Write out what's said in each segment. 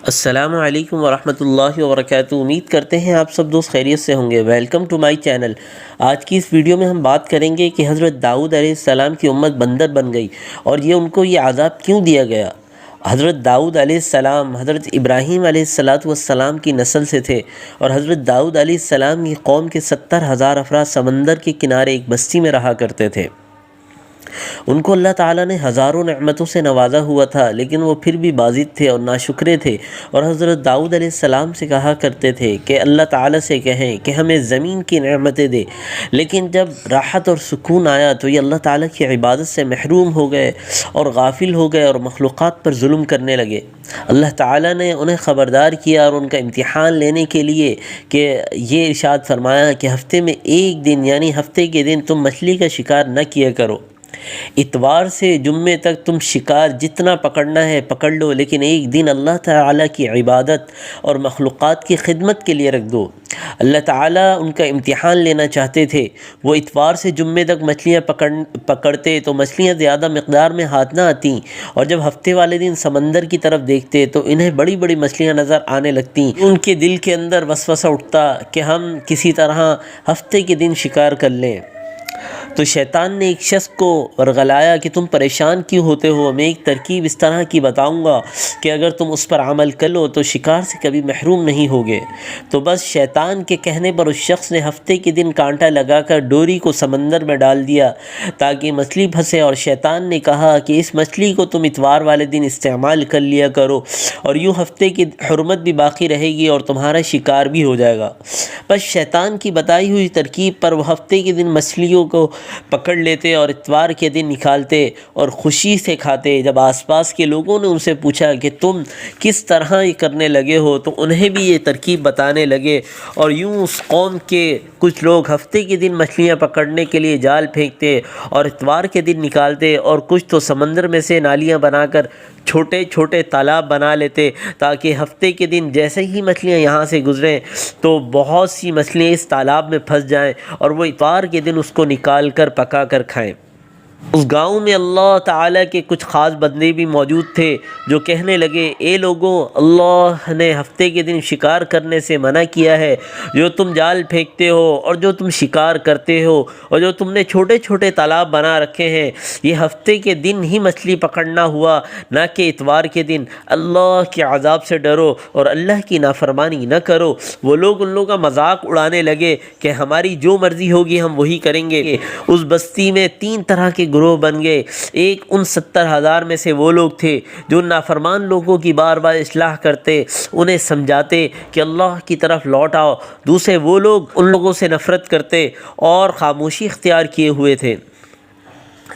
السلام علیکم ورحمۃ اللہ وبرکاتہ۔ امید کرتے ہیں آپ سب دوست خیریت سے ہوں گے۔ Welcome to my channel. آج کی اس ویڈیو میں ہم بات کریں گے کہ حضرت داؤد علیہ السلام کی امت بندر بن گئی اور ان کو یہ عذاب کیوں دیا گیا۔ حضرت داؤد علیہ السلام حضرت ابراہیم علیہ السلام کی نسل سے تھے، اور حضرت داؤد علیہ السلام کی قوم کے 70,000 افراد سمندر کے کنارے ایک بستی میں رہا کرتے تھے۔ ان کو اللہ تعالیٰ نے ہزاروں نعمتوں سے نوازا ہوا تھا، لیکن وہ پھر بھی باضد تھے اور ناشکرے تھے، اور حضرت داؤد علیہ السلام سے کہا کرتے تھے کہ اللہ تعالیٰ سے کہیں کہ ہمیں زمین کی نعمتیں دے۔ لیکن جب راحت اور سکون آیا تو یہ اللہ تعالیٰ کی عبادت سے محروم ہو گئے اور غافل ہو گئے اور مخلوقات پر ظلم کرنے لگے۔ اللہ تعالیٰ نے انہیں خبردار کیا اور ان کا امتحان لینے کے لیے کہ یہ ارشاد فرمایا کہ ہفتے میں ایک دن یعنی ہفتے کے دن تم مچھلی کا شکار نہ کیا کرو۔ اتوار سے جمعے تک تم شکار جتنا پکڑنا ہے پکڑ لو، لیکن ایک دن اللہ تعالیٰ کی عبادت اور مخلوقات کی خدمت کے لیے رکھ دو۔ اللہ تعالیٰ ان کا امتحان لینا چاہتے تھے۔ وہ اتوار سے جمعے تک مچھلیاں پکڑتے تو مچھلیاں زیادہ مقدار میں ہاتھ نہ آتیں، اور جب ہفتے والے دن سمندر کی طرف دیکھتے تو انہیں بڑی بڑی مچھلیاں نظر آنے لگتیں۔ ان کے دل کے اندر وسوسہ اٹھتا کہ ہم کسی طرح ہفتے کے دن شکار کر لیں۔ تو شیطان نے ایک شخص کو ورغلایا کہ تم پریشان کیوں ہوتے ہو، میں ایک ترکیب اس طرح کی بتاؤں گا کہ اگر تم اس پر عمل کر لو تو شکار سے کبھی محروم نہیں ہوگے۔ تو بس شیطان کے کہنے پر اس شخص نے ہفتے کے دن کانٹا لگا کر ڈوری کو سمندر میں ڈال دیا تاکہ مچھلی پھنسے، اور شیطان نے کہا کہ اس مچھلی کو تم اتوار والے دن استعمال کر لیا کرو، اور یوں ہفتے کی حرمت بھی باقی رہے گی اور تمہارا شکار بھی ہو جائے گا۔ بس شیطان کی بتائی ہوئی ترکیب پر وہ ہفتے کے دن مچھلیوں کو پکڑ لیتے اور اتوار کے دن نکالتے اور خوشی سے کھاتے۔ جب آس پاس کے لوگوں نے ان سے پوچھا کہ تم کس طرح یہ کرنے لگے ہو تو انہیں بھی یہ ترکیب بتانے لگے، اور یوں اس قوم کے کچھ لوگ ہفتے کے دن مچھلیاں پکڑنے کے لیے جال پھینکتے اور اتوار کے دن نکالتے، اور کچھ تو سمندر میں سے نالیاں بنا کر چھوٹے چھوٹے تالاب بنا لیتے تاکہ ہفتے کے دن جیسے ہی مچھلیاں یہاں سے گزریں تو بہت سی مچھلیاں اس تالاب میں پھنس جائیں اور وہ اتوار کے دن اس کو نکال کر پکا کر کھائیں۔ اس گاؤں میں اللہ تعالیٰ کے کچھ خاص بندے بھی موجود تھے جو کہنے لگے، اے لوگوں، اللہ نے ہفتے کے دن شکار کرنے سے منع کیا ہے۔ جو تم جال پھینکتے ہو اور جو تم شکار کرتے ہو اور جو تم نے چھوٹے چھوٹے تالاب بنا رکھے ہیں، یہ ہفتے کے دن ہی مچھلی پکڑنا ہوا، نہ کہ اتوار کے دن۔ اللہ کے عذاب سے ڈرو اور اللہ کی نافرمانی نہ کرو۔ وہ لوگ ان لوگوں کا مذاق اڑانے لگے کہ ہماری جو مرضی ہوگی ہم وہی کریں گے۔ اس بستی میں 3 طرح کے گروہ بن گئے۔ ایک ان 70,000 میں سے وہ لوگ تھے جو نافرمان لوگوں کی بار بار اصلاح کرتے، انہیں سمجھاتے کہ اللہ کی طرف لوٹ آؤ۔ دوسرے وہ لوگ ان لوگوں سے نفرت کرتے اور خاموشی اختیار کیے ہوئے تھے۔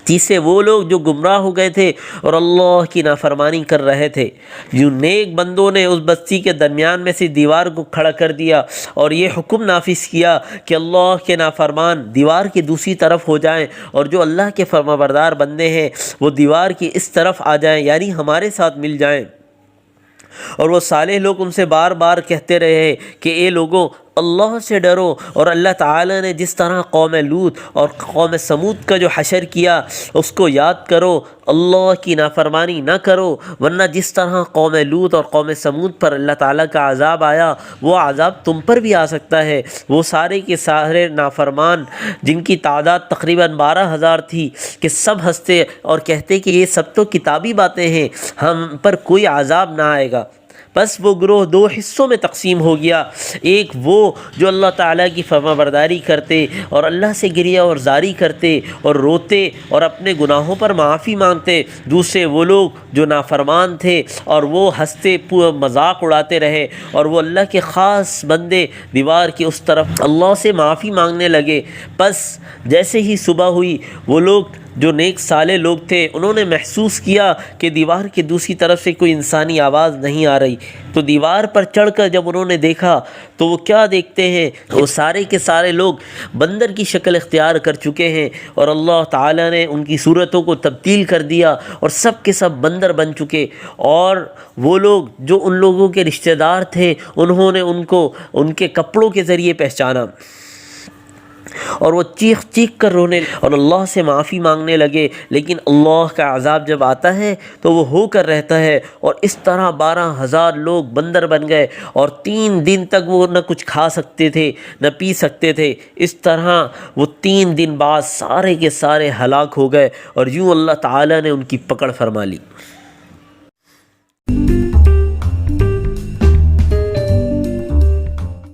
تیسرے وہ لوگ جو گمراہ ہو گئے تھے اور اللہ کی نافرمانی کر رہے تھے۔ جو نیک بندوں نے اس بستی کے درمیان میں سے دیوار کو کھڑا کر دیا اور یہ حکم نافذ کیا کہ اللہ کے نافرمان دیوار کی دوسری طرف ہو جائیں، اور جو اللہ کے فرمانبردار بندے ہیں وہ دیوار کی اس طرف آ جائیں، یعنی ہمارے ساتھ مل جائیں۔ اور وہ صالح لوگ ان سے بار بار کہتے رہے کہ اے لوگوں، اللہ سے ڈرو، اور اللہ تعالیٰ نے جس طرح قوم لوط اور قوم سمود کا جو حشر کیا اس کو یاد کرو، اللہ کی نافرمانی نہ کرو، ورنہ جس طرح قوم لوط اور قوم سمود پر اللہ تعالیٰ کا عذاب آیا وہ عذاب تم پر بھی آ سکتا ہے۔ وہ سارے کے سارے نافرمان جن کی تعداد تقریباً 12,000 تھی کہ سب ہنستے اور کہتے کہ یہ سب تو کتابی باتیں ہیں، ہم پر کوئی عذاب نہ آئے گا۔ بس وہ گروہ 2 حصوں میں تقسیم ہو گیا۔ ایک وہ جو اللہ تعالیٰ کی فرمانبرداری کرتے اور اللہ سے گریہ اور زاری کرتے اور روتے اور اپنے گناہوں پر معافی مانگتے۔ دوسرے وہ لوگ جو نافرمان تھے اور وہ ہنستے مذاق اڑاتے رہے، اور وہ اللہ کے خاص بندے دیوار کی اس طرف اللہ سے معافی مانگنے لگے۔ بس جیسے ہی صبح ہوئی وہ لوگ جو نیک صالح لوگ تھے انہوں نے محسوس کیا کہ دیوار کی دوسری طرف سے کوئی انسانی آواز نہیں آ رہی، تو دیوار پر چڑھ کر جب انہوں نے دیکھا تو وہ کیا دیکھتے ہیں، وہ سارے کے سارے لوگ بندر کی شکل اختیار کر چکے ہیں، اور اللہ تعالیٰ نے ان کی صورتوں کو تبدیل کر دیا اور سب کے سب بندر بن چکے۔ اور وہ لوگ جو ان لوگوں کے رشتہ دار تھے انہوں نے ان کو ان کے کپڑوں کے ذریعے پہچانا۔ اور وہ چیخ چیخ کر رونے اور اللہ سے معافی مانگنے لگے، لیکن اللہ کا عذاب جب آتا ہے تو وہ ہو کر رہتا ہے، اور اس طرح 12,000 لوگ بندر بن گئے، اور 3 دن تک وہ نہ کچھ کھا سکتے تھے نہ پی سکتے تھے۔ اس طرح وہ 3 دن بعد سارے کے سارے ہلاک ہو گئے، اور یوں اللہ تعالیٰ نے ان کی پکڑ فرما لی۔